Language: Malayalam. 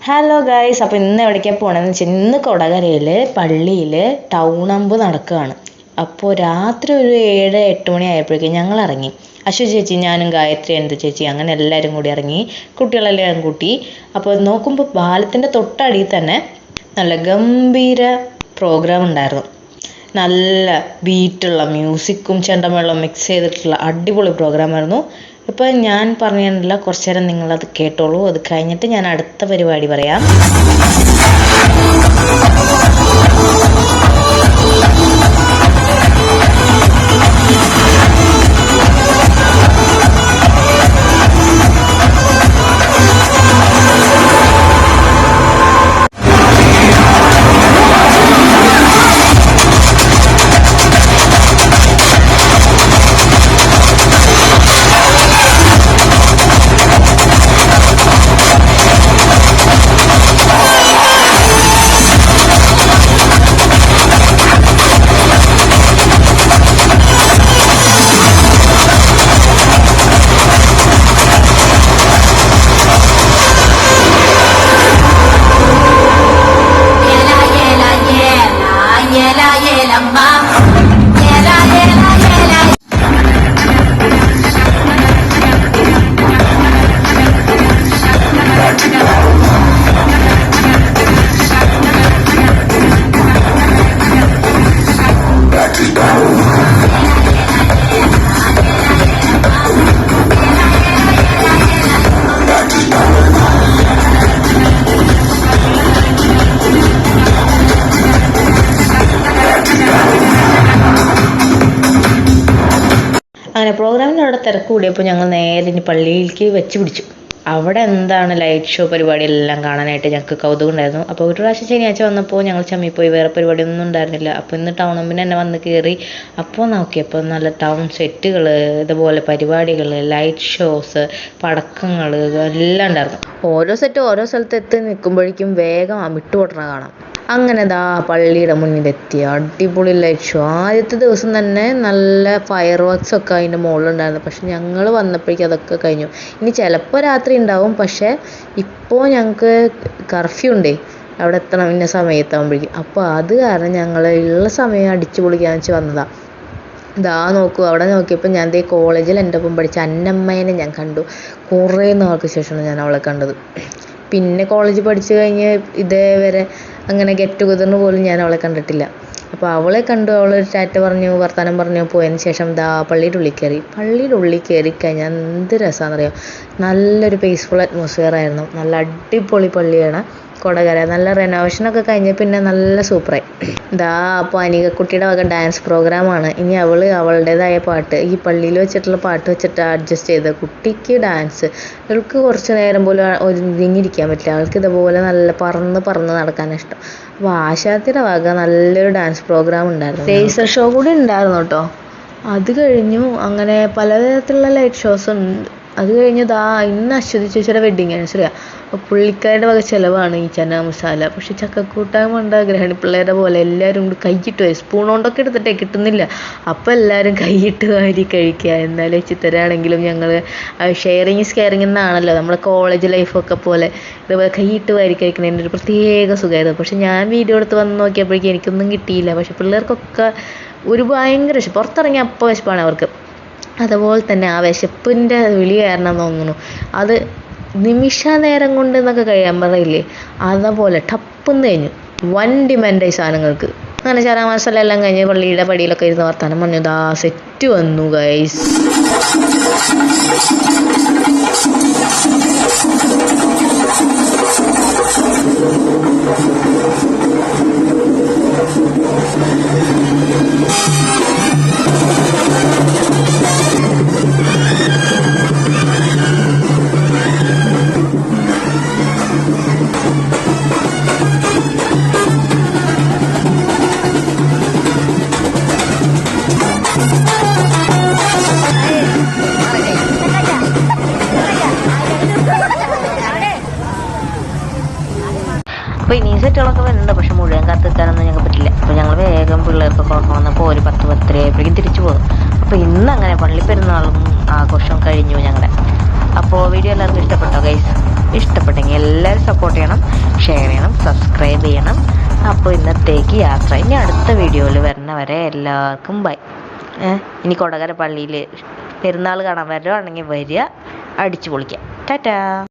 ഹലോ ഗൈസ്, അപ്പോൾ ഇന്ന് എവിടേക്കാണ് പോകണമെന്ന് വെച്ചാൽ ഇന്ന് കൊടകരയിൽ പള്ളിയിൽ ടൗൺ അമ്പ് നടക്കുകയാണ്. അപ്പോൾ രാത്രി ഒരു 7-8 മണി ആയപ്പോഴേക്കും ഞങ്ങൾ ഇറങ്ങി. അശ്വ ചേച്ചി, ഞാനും ഗായത്രി, എന്ത് ചേച്ചി, അങ്ങനെ എല്ലാവരും കൂടി ഇറങ്ങി, കുട്ടികളെല്ലാം കൂട്ടി. അപ്പോൾ നോക്കുമ്പോൾ പാലത്തിൻ്റെ തൊട്ടടിയിൽ തന്നെ നല്ല ഗംഭീര പ്രോഗ്രാം ഉണ്ടായിരുന്നു. നല്ല ബീറ്റുള്ള മ്യൂസിക്കും ചെണ്ടമേളവും മിക്സ് ചെയ്തിട്ടുള്ള അടിപൊളി പ്രോഗ്രാമായിരുന്നു. ഇപ്പം ഞാൻ പറഞ്ഞിട്ടില്ല, കുറച്ച് നേരം നിങ്ങളത് കേട്ടോളൂ. അത് കഴിഞ്ഞിട്ട് ഞാൻ അടുത്ത പരിപാടി പറയാം. അങ്ങനെ പ്രോഗ്രാമിൻ്റെ അവിടെ തിരക്ക് കൂടിയപ്പോൾ ഞങ്ങൾ നേരെ ഇനി പള്ളിയിലേക്ക് വെച്ച് പിടിച്ചു. അവിടെ എന്താണ് ലൈറ്റ് ഷോ പരിപാടി എല്ലാം കാണാനായിട്ട് ഞങ്ങൾക്ക് കൗതുകം ഉണ്ടായിരുന്നു. അപ്പോൾ ഒരു പ്രാവശ്യം ശനിയാഴ്ച വന്നപ്പോൾ ഞങ്ങൾ ചമ്മിപ്പോയി, വേറെ പരിപാടിയൊന്നും ഉണ്ടായിരുന്നില്ല. അപ്പോൾ ഇന്ന് ടൗൺ അമ്പിന് തന്നെ വന്ന് കയറി. അപ്പോൾ നോക്കിയപ്പോൾ നല്ല ടൗൺ സെറ്റുകൾ, ഇതുപോലെ പരിപാടികൾ, ലൈറ്റ് ഷോസ്, പടക്കങ്ങൾ എല്ലാം ഉണ്ടായിരുന്നു. ഓരോ സെറ്റ് ഓരോ സ്ഥലത്ത് എത്തി നിൽക്കുമ്പോഴേക്കും വേഗം വിട്ടുപൊട്ടണ കാണാം. അങ്ങനെ ദാ പള്ളിയുടെ മുന്നിലെത്തി. അടിപൊളി ലൈറ്റ് ഷോ. ആദ്യത്തെ ദിവസം തന്നെ നല്ല ഫയർ വർക്ക്സ് ഒക്കെ അതിൻ്റെ മുകളിലുണ്ടായിരുന്നു. പക്ഷെ ഞങ്ങൾ വന്നപ്പോഴേക്കും അതൊക്കെ കഴിഞ്ഞു. ഇനി ചിലപ്പോൾ രാത്രി ഉണ്ടാവും, പക്ഷേ ഇപ്പോൾ ഞങ്ങൾക്ക് കർഫ്യൂ ഉണ്ടേ, അവിടെ എത്തണം ഇന്ന സമയത്താകുമ്പോഴേക്കും. അപ്പോൾ അത് കാരണം ഞങ്ങൾ ഉള്ള സമയം അടിച്ചു പൊളിക്കാന്ന് വെച്ച് വന്നതാണ്. ഇതാ നോക്കൂ, അവിടെ നോക്കിയപ്പോൾ ഞാൻ ദേ കോളേജിൽ എൻ്റെ ഒപ്പം പഠിച്ച അന്നമ്മേനെ ഞാൻ കണ്ടു. കുറേ നാൾക്ക് ശേഷമാണ് ഞാൻ അവളെ കണ്ടത്. പിന്നെ കോളേജ് പഠിച്ചു കഴിഞ്ഞ് ഇതേവരെ അങ്ങനെ ഗെറ്റ് ടുഗദറിന് പോലും ഞാൻ അവളെ കണ്ടിട്ടില്ല. അപ്പോൾ അവളെ കണ്ടു, അവൾ ടാറ്റ പറഞ്ഞു, വർത്തമാനം പറഞ്ഞു പോയതിന് ശേഷം ദാ പള്ളിയുടെ ഉള്ളിൽ കയറി കഴിഞ്ഞാൽ എന്ത് രസമാണെന്നറിയാം. നല്ലൊരു പീസ്ഫുൾ അറ്റ്മോസ്ഫിയർ ആയിരുന്നു. നല്ല അടിപൊളി പള്ളിയാണ് കൊടകര. നല്ല റെനോവേഷനൊക്കെ കഴിഞ്ഞ് പിന്നെ നല്ല സൂപ്പറായി. ദാ അപ്പോൾ അനികക്കുട്ടിയുടെ വക ഡാൻസ് പ്രോഗ്രാമാണ്. ഇനി അവളുടേതായ പാട്ട്, ഈ പള്ളിയിൽ വെച്ചിട്ടുള്ള പാട്ട് വെച്ചിട്ട് അഡ്ജസ്റ്റ് ചെയ്ത് കുട്ടിക്ക് ഡാൻസ്. അവൾക്ക് കുറച്ച് നേരം പോലും ഒതുങ്ങിയിരിക്കാൻ പറ്റില്ല. അവൾക്ക് ഇതുപോലെ നല്ല പറന്ന് നടക്കാൻ ഇഷ്ടം. അപ്പോൾ ആശാത്തിയുടെ വക നല്ലൊരു ഡാൻസ് പ്രോഗ്രാം ഉണ്ടായിരുന്നു. ലേസർ ഷോ കൂടി ഉണ്ടായിരുന്നു കേട്ടോ. അത് കഴിഞ്ഞു. അങ്ങനെ പലതരത്തിലുള്ള ലൈറ്റ് ഷോസ് ഉണ്ട്. അത് കഴിഞ്ഞ് ഇന്ന് അശ്വതി ചേച്ചിയുടെ വെഡ്ഡിങ് ആനിവേഴ്സറിയാണ്. അപ്പോൾ പുള്ളിക്കാരുടെ വക ചിലവാണ് ഈ ചന മസാല. പക്ഷെ ചക്കക്കൂട്ടാൻ കൊണ്ട് ഗ്രഹണി പിള്ളേരുടെ പോലെ എല്ലാവരും കൂടി കൈയിട്ട് പോയി, സ്പൂൺ കൊണ്ടൊക്കെ എടുത്തിട്ടേ കിട്ടുന്നില്ല. അപ്പോൾ എല്ലാവരും കൈയിട്ട് വാരി കഴിക്കുക. എന്നാലും വെച്ചിത്തരാണെങ്കിലും ഞങ്ങൾ ഷെയറിങ് ഈസ് കെയറിങ് എന്നാണല്ലോ നമ്മുടെ കോളേജ് ലൈഫൊക്കെ പോലെ. ഇതുപോലെ കൈയിട്ട് വാരി കഴിക്കുന്നതിൻ്റെ ഒരു പ്രത്യേക സുഖമായിരുന്നു. പക്ഷെ ഞാൻ വീഡിയോ എടുത്ത് വന്ന് നോക്കിയപ്പോഴേക്കും എനിക്കൊന്നും കിട്ടിയില്ല. പക്ഷെ പിള്ളേർക്കൊക്കെ ഒരു ഭയങ്കര വിശപ്പ്, പുറത്തിറങ്ങിയ അപ്പോൾ വിശപ്പാണ് അവർക്ക്. അതുപോലെ തന്നെ ആ വിശപ്പിൻ്റെ വിളി കാരണം തോന്നുന്നു അത് നിമിഷ നേരം കൊണ്ട് എന്നൊക്കെ കഴിയാൻ പറയില്ലേ, അതേപോലെ ടപ്പെന്ന് കഴിഞ്ഞു. വൻ ഡിമാൻഡായി സാധനങ്ങൾക്ക്. അങ്ങനെ ചാറാ മസാല എല്ലാം കഴിഞ്ഞ് പള്ളിയുടെ പടിയിലൊക്കെ ഇരുന്ന് വർത്താനം പറഞ്ഞു. സെറ്റ് വന്നു ഗൈസ്. അപ്പോൾ ഇനിയും സെറ്റുകളൊക്കെ വരുന്നുണ്ട്. പക്ഷെ മുഴുവൻ കാത്തിക്കാനൊന്നും ഞങ്ങൾക്ക് പറ്റില്ല. അപ്പോൾ ഞങ്ങൾ വേഗം പിള്ളേർക്കൊക്കെ ഉറക്കം വന്നപ്പോൾ ഒരു 10-10:30 ആയപ്പോഴേക്കും തിരിച്ചു പോകും. അപ്പോൾ ഇന്ന് അങ്ങനെ പള്ളി പെരുന്നാളും ആഘോഷവും കഴിഞ്ഞു ഞങ്ങളുടെ. അപ്പോൾ വീഡിയോ എല്ലാവർക്കും ഇഷ്ടപ്പെട്ടോ ഗൈസ്? ഇഷ്ടപ്പെട്ടെങ്കിൽ എല്ലാവരും സപ്പോർട്ട് ചെയ്യണം, ഷെയർ ചെയ്യണം, സബ്സ്ക്രൈബ് ചെയ്യണം. അപ്പോൾ ഇന്നത്തേക്ക് യാത്ര. ഇനി അടുത്ത വീഡിയോയിൽ വരുന്നവരെ എല്ലാവർക്കും ബൈ. ഇനി കൊടകര പള്ളിയിൽ പെരുന്നാൾ കാണാൻ വരുവാണെങ്കിൽ വരിക, അടിച്ചു പൊളിക്കാം. ടാറ്റാ.